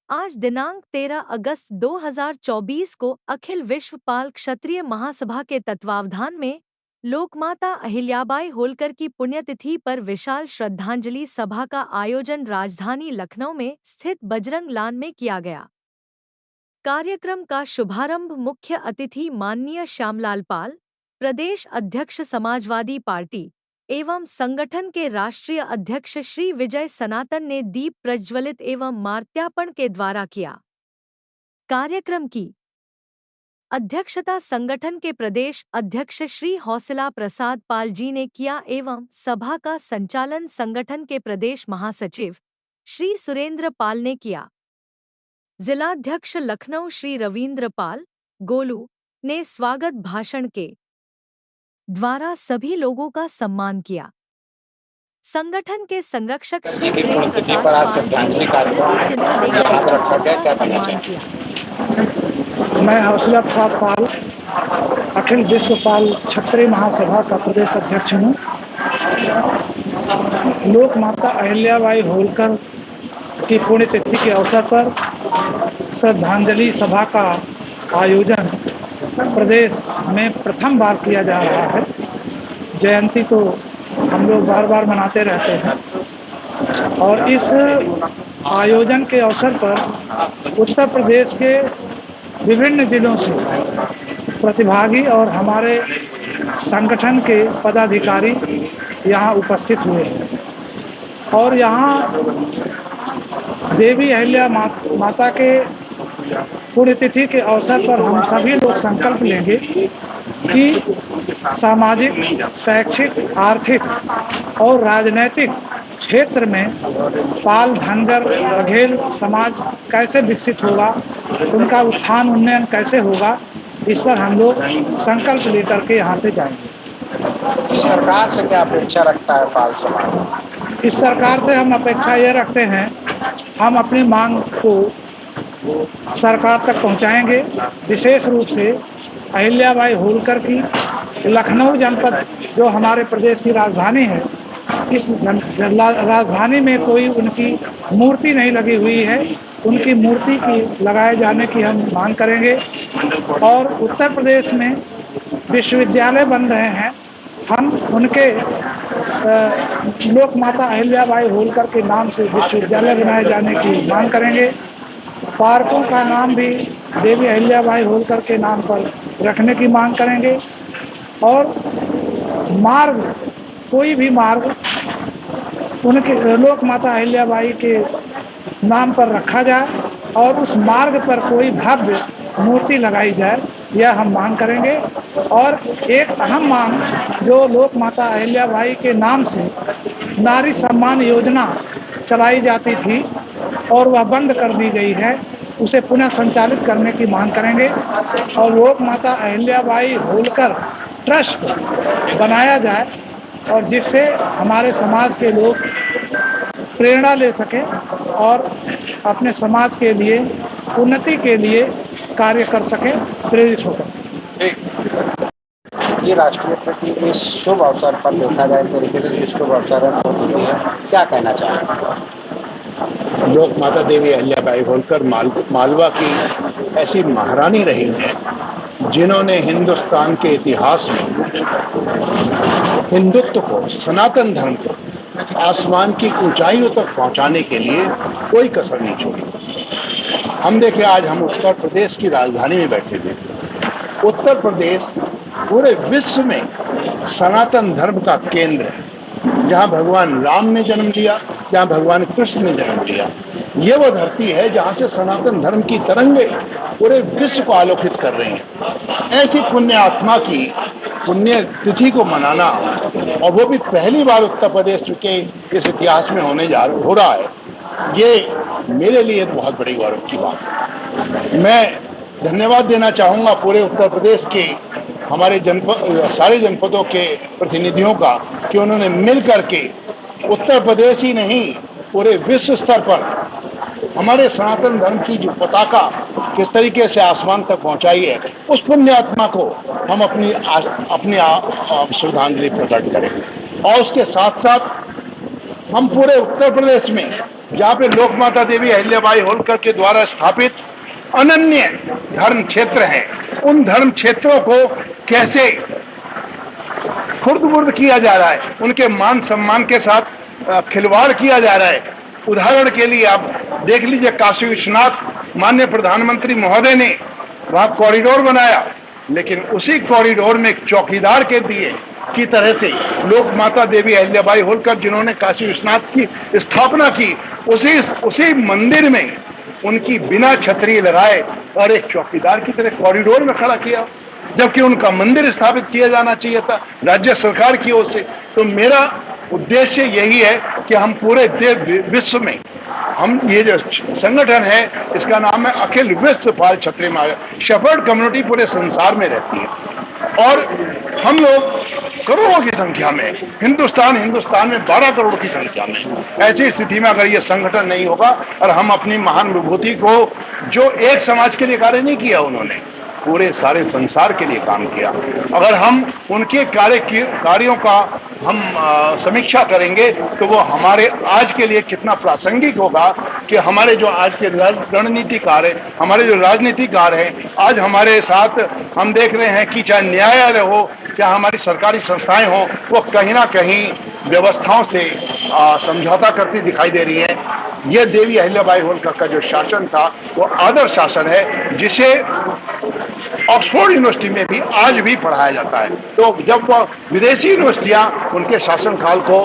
आज दिनांक 13 अगस्त 2024 को अखिल विश्व पाल क्षत्रिय महासभा के तत्वावधान में लोकमाता अहिल्याबाई होलकर की पुण्यतिथि पर विशाल श्रद्धांजलि सभा का आयोजन राजधानी लखनऊ में स्थित बजरंग लान में किया गया। कार्यक्रम का शुभारंभ मुख्य अतिथि माननीय श्यामलाल पाल, प्रदेश अध्यक्ष समाजवादी पार्टी एवं संगठन के राष्ट्रीय अध्यक्ष श्री विजय सनातन ने दीप प्रज्वलित एवं मार्त्यापण के द्वारा किया। कार्यक्रम की अध्यक्षता संगठन के प्रदेश अध्यक्ष श्री हौसला प्रसाद पाल जी ने किया एवं सभा का संचालन संगठन के प्रदेश महासचिव श्री सुरेंद्र पाल ने किया। जिलाध्यक्ष लखनऊ श्री रविंद्र पाल गोलू ने स्वागत भाषण के द्वारा सभी लोगों का सम्मान किया। संगठन के संरक्षक श्री प्रेम प्रकाश पाल जी ने स्मृति चिन्ह देकर अतिथियों का सम्मान किया। मैं हौसला प्रसाद पाल अखिल विश्व पाल क्षत्रिय महासभा का प्रदेश अध्यक्ष हूँ। लोक माता अहिल्याबाई होलकर की पुण्यतिथि के अवसर पर श्रद्धांजलि सभा का आयोजन प्रदेश में प्रथम बार किया जा रहा है। जयंती तो हम लोग बार बार मनाते रहते हैं और इस आयोजन के अवसर पर उत्तर प्रदेश के विभिन्न जिलों से प्रतिभागी और हमारे संगठन के पदाधिकारी यहाँ उपस्थित हुए हैं और यहाँ देवी अहिल्या माता के पुण्यतिथि के अवसर पर हम सभी लोग संकल्प लेंगे कि सामाजिक, शैक्षिक, आर्थिक और राजनैतिक क्षेत्र में पाल, धनगर, बघेल समाज कैसे विकसित होगा, उनका उत्थान उन्नयन कैसे होगा, इस पर हम लोग संकल्प लेकर के यहाँ से जाएंगे। सरकार से क्या अपेक्षा रखता है पाल समाज? इस सरकार से हम अपेक्षा ये रखते हैं, हम अपनी मांग को सरकार तक पहुँचाएंगे। विशेष रूप से अहिल्याबाई होलकर की लखनऊ जनपद जो हमारे प्रदेश की राजधानी है, इस राजधानी में कोई उनकी मूर्ति नहीं लगी हुई है। उनकी मूर्ति की लगाए जाने की हम मांग करेंगे और उत्तर प्रदेश में विश्वविद्यालय बन रहे हैं, हम उनके लोक माता अहिल्याबाई होलकर के नाम से विश्वविद्यालय बनाए जाने की मांग करेंगे। पार्कों का नाम भी देवी अहिल्याबाई होलकर के नाम पर रखने की मांग करेंगे और मार्ग, कोई भी मार्ग उनके लोक माता अहिल्याबाई के नाम पर रखा जाए और उस मार्ग पर कोई भव्य मूर्ति लगाई जाए, यह हम मांग करेंगे। और एक अहम मांग जो लोक माता अहिल्याबाई के नाम से नारी सम्मान योजना चलाई जाती थी और वह बंद कर दी गई है, उसे पुनः संचालित करने की मांग करेंगे और लोक माता अहिल्याबाई होलकर ट्रस्ट बनाया जाए और जिससे हमारे समाज के लोग प्रेरणा ले सकें और अपने समाज के लिए, उन्नति के लिए कार्य कर सकें, प्रेरित होकर। ये राष्ट्रीय प्रति इस शुभ अवसर पर देखा जाए तरीके से इस शुभ अवसर है, क्या कहना चाहेंगे? लोक माता देवी अहिल्याबाई होलकर मालवा की ऐसी महारानी रही हैं जिन्होंने हिंदुस्तान के इतिहास में हिंदुत्व को, सनातन धर्म को आसमान की ऊंचाइयों तक पहुंचाने के लिए कोई कसर नहीं छोड़ी। हम देखें, आज हम उत्तर प्रदेश की राजधानी में बैठे हुए। उत्तर प्रदेश पूरे विश्व में सनातन धर्म का केंद्र है, जहां भगवान राम ने जन्म लिया, जहां भगवान कृष्ण ने जन्म लिया। ये वो धरती है जहां से सनातन धर्म की तरंगे पूरे विश्व को आलोकित कर रही हैं। ऐसी पुण्य आत्मा की पुण्य तिथि को मनाना, और वो भी पहली बार उत्तर प्रदेश के इस इतिहास में हो रहा है, ये मेरे लिए बहुत बड़ी गौरव की बात है। मैं धन्यवाद देना चाहूँगा पूरे उत्तर प्रदेश के हमारे सारे जनपदों के प्रतिनिधियों का कि उन्होंने मिल करके उत्तर प्रदेश ही नहीं, पूरे विश्व स्तर पर हमारे सनातन धर्म की जो पताका किस तरीके से आसमान तक पहुंचाई है, उस पुण्य आत्मा को हम अपनी श्रद्धांजलि प्रकट करें। और उसके साथ साथ हम पूरे उत्तर प्रदेश में जहां पे लोकमाता देवी अहिल्याबाई होलकर के द्वारा स्थापित अनन्य धर्म क्षेत्र हैं, उन धर्म क्षेत्रों को कैसे खुर्द-बुर्द किया जा रहा है, उनके मान सम्मान के साथ खिलवाड़ किया जा रहा है। उदाहरण के लिए आप देख लीजिए, काशी विश्वनाथ माननीय प्रधानमंत्री महोदय ने वहां कॉरिडोर बनाया, लेकिन उसी कॉरिडोर में एक चौकीदार के दिए की तरह से लोक माता देवी अहिल्याबाई होलकर जिन्होंने काशी विश्वनाथ की स्थापना की, उसी मंदिर में उनकी बिना छतरी लगाए और एक चौकीदार की तरह कॉरिडोर में खड़ा किया, जबकि उनका मंदिर स्थापित किया जाना चाहिए था राज्य सरकार की ओर से। तो मेरा उद्देश्य यही है कि हम पूरे विश्व में, हम ये जो संगठन है इसका नाम है अखिल विश्व बाल क्षत्रिय महासभा। शेफर्ड कम्युनिटी पूरे संसार में रहती है और हम लोग करोड़ों की संख्या में, हिंदुस्तान में 12 करोड़ की संख्या में, ऐसी स्थिति में अगर ये संगठन नहीं होगा और हम अपनी महान विभूति को, जो एक समाज के लिए कार्य नहीं किया उन्होंने, पूरे सारे संसार के लिए काम किया, अगर हम उनके कार्यों का हम समीक्षा करेंगे तो वो हमारे आज के लिए कितना प्रासंगिक होगा कि हमारे जो आज के रणनीतिकार हैं, हमारे जो राजनीतिकार हैं, आज हमारे साथ हम देख रहे हैं कि चाहे न्यायालय हो, चाहे हमारी सरकारी संस्थाएं हो, वो कहीं ना कहीं व्यवस्थाओं से समझौता करती दिखाई दे रही है। यह देवी अहिल्याबाई होलकर का जो शासन था वो आदर्श शासन है, जिसे ऑक्सफोर्ड यूनिवर्सिटी में भी आज भी पढ़ाया जाता है। तो जब वह विदेशी यूनिवर्सिटियां उनके शासनकाल को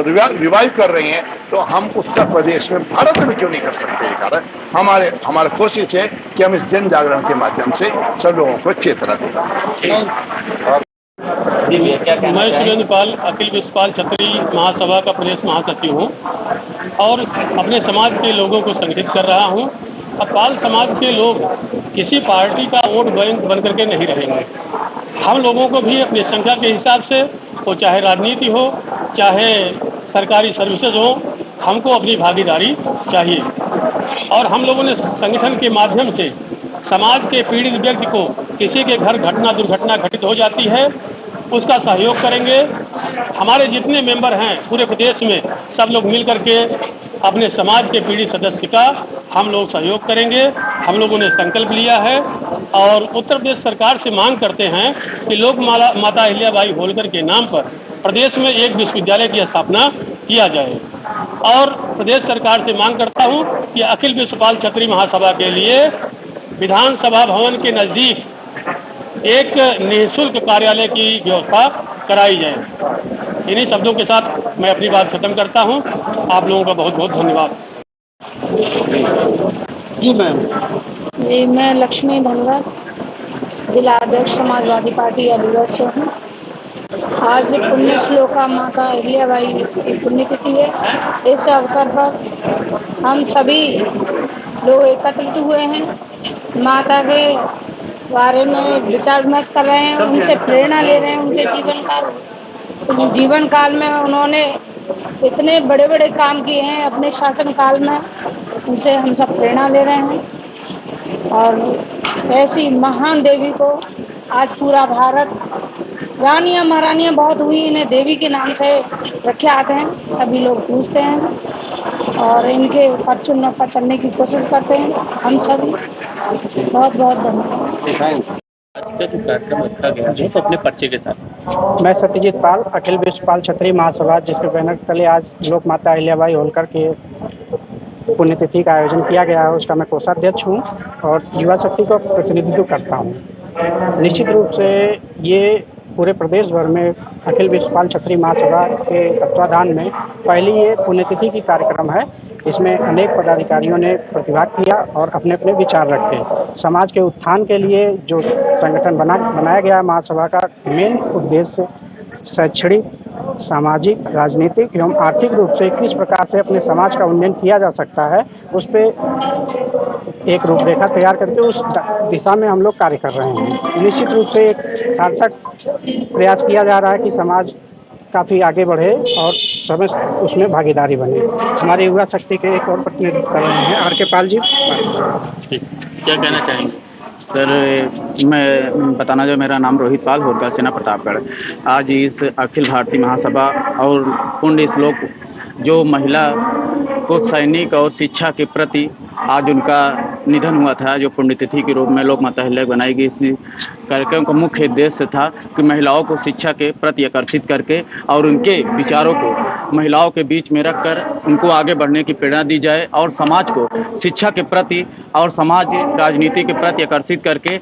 रिवाइव कर रही हैं, तो हम उत्तर प्रदेश में, भारत में क्यों नहीं कर सकते? ये कारण हमारे कोशिश है कि हम इस जन जागरण के माध्यम से सब लोगों को चेतना दें। मैं सुरेंद्र पाल, अखिल विश्व पाल क्षत्रिय महासभा का प्रदेश महासचिव हूँ और अपने समाज के लोगों को संगठित कर रहा हूँ। अब पाल समाज के लोग किसी पार्टी का वोट बैंक बन करके नहीं रहेंगे। हम लोगों को भी अपनी संख्या के हिसाब से, वो चाहे राजनीति हो, चाहे सरकारी सर्विसेज हो, हमको अपनी भागीदारी चाहिए। और हम लोगों ने संगठन के माध्यम से समाज के पीड़ित व्यक्ति को, किसी के घर दुर्घटना घटित हो जाती है, उसका सहयोग करेंगे। हमारे जितने मेंबर हैं पूरे प्रदेश में, सब लोग मिल करके अपने समाज के पीड़ित सदस्य का हम लोग सहयोग करेंगे। हम लोगों ने संकल्प लिया है और उत्तर प्रदेश सरकार से मांग करते हैं कि लोक माता अहिल्याबाई होलकर के नाम पर प्रदेश में एक विश्वविद्यालय की स्थापना किया जाए। और प्रदेश सरकार से मांग करता हूं कि अखिल विश्व पाल क्षत्रिय महासभा के लिए विधानसभा भवन के नज़दीक एक निःशुल्क कार्यालय की व्यवस्था कराई जाए। इन्हीं शब्दों के साथ मैं अपनी बात खत्म करता हूं। आप लोगों का बहुत बहुत धन्यवाद। जी मैम। जी, मैं लक्ष्मी धनगर, जिला अध्यक्ष समाजवादी पार्टी अलीगढ़ से हूँ। आज पुण्य श्लोका माता अहिल्याबाई की पुण्यतिथि है। इस अवसर पर हम सभी लोग एकत्रित हुए हैं, माता के बारे में विचार विमर्श कर रहे हैं, उनसे प्रेरणा ले रहे हैं। उनके जीवन काल में उन्होंने इतने बड़े बड़े काम किए हैं अपने शासन काल में, उनसे हम सब प्रेरणा ले रहे हैं। और ऐसी महान देवी को आज पूरा भारत, रानियां महारानियां बहुत हुई, इन्हें देवी के नाम से प्रख्यात हैं, सभी लोग पूछते हैं और इनके परचून पर चलने की कोशिश करते हैं। हम सभी बहुत बहुत धन्यवाद। कार्यक्रम रखा गया है तो अपने पर्चे के साथ। मैं सत्यजीत पाल, अखिल विश्व पाल क्षत्रिय महासभा, जिसके बैनर तले आज लोक माता अहिल्याबाई होलकर के पुण्यतिथि का आयोजन किया गया है, उसका मैं कोषाध्यक्ष हूँ और युवा शक्ति का प्रतिनिधित्व करता हूँ। निश्चित रूप से ये पूरे प्रदेश भर में अखिल विश्व पाल क्षत्रिय महासभा के तत्वाधान में पहली ये पुण्यतिथि की कार्यक्रम है। इसमें अनेक पदाधिकारियों ने प्रतिभाग किया और अपने अपने विचार रखे। समाज के उत्थान के लिए जो संगठन बनाया गया है महासभा का मेन उद्देश्य शैक्षणिक, सामाजिक, राजनीतिक एवं आर्थिक रूप से किस प्रकार से अपने समाज का उन्नयन किया जा सकता है, उस पर एक रूपरेखा तैयार करके उस दिशा में हम लोग कार्य कर रहे हैं। निश्चित रूप से एक सार्थक प्रयास किया जा रहा है कि समाज काफ़ी आगे बढ़े और समय उसमें भागीदारी बने। हमारी युवा शक्ति के एक और प्रतिनिधित्व कर रहे हैं आर के पाल जी। क्या कहना चाहेंगे? सर, मैं बताना जो मेरा नाम रोहित पाल, होलकर सेना प्रतापगढ़। आज इस अखिल भारतीय महासभा और पुण्य श्लोक जो महिला को सैनिक और शिक्षा के प्रति आज उनका निधन हुआ था, जो पुण्यतिथि के रूप में लोक माता अहिल्या बनाई गई। इस कार्यक्रम का मुख्य उद्देश्य था कि महिलाओं को शिक्षा के प्रति आकर्षित करके और उनके विचारों को महिलाओं के बीच में रखकर उनको आगे बढ़ने की प्रेरणा दी जाए और समाज को शिक्षा के प्रति और समाज राजनीति के प्रति आकर्षित करके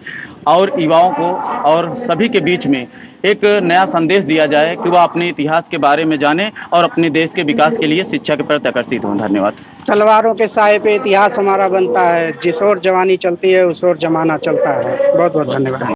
और युवाओं को और सभी के बीच में एक नया संदेश दिया जाए कि वह अपने इतिहास के बारे में जाने और अपने देश के विकास के लिए शिक्षा के प्रति आकर्षित हों। धन्यवाद। तलवारों के साए पे इतिहास हमारा बनता है, जिस ओर जवानी चलती है उस ओर जमाना चलता है। बहुत बहुत धन्यवाद।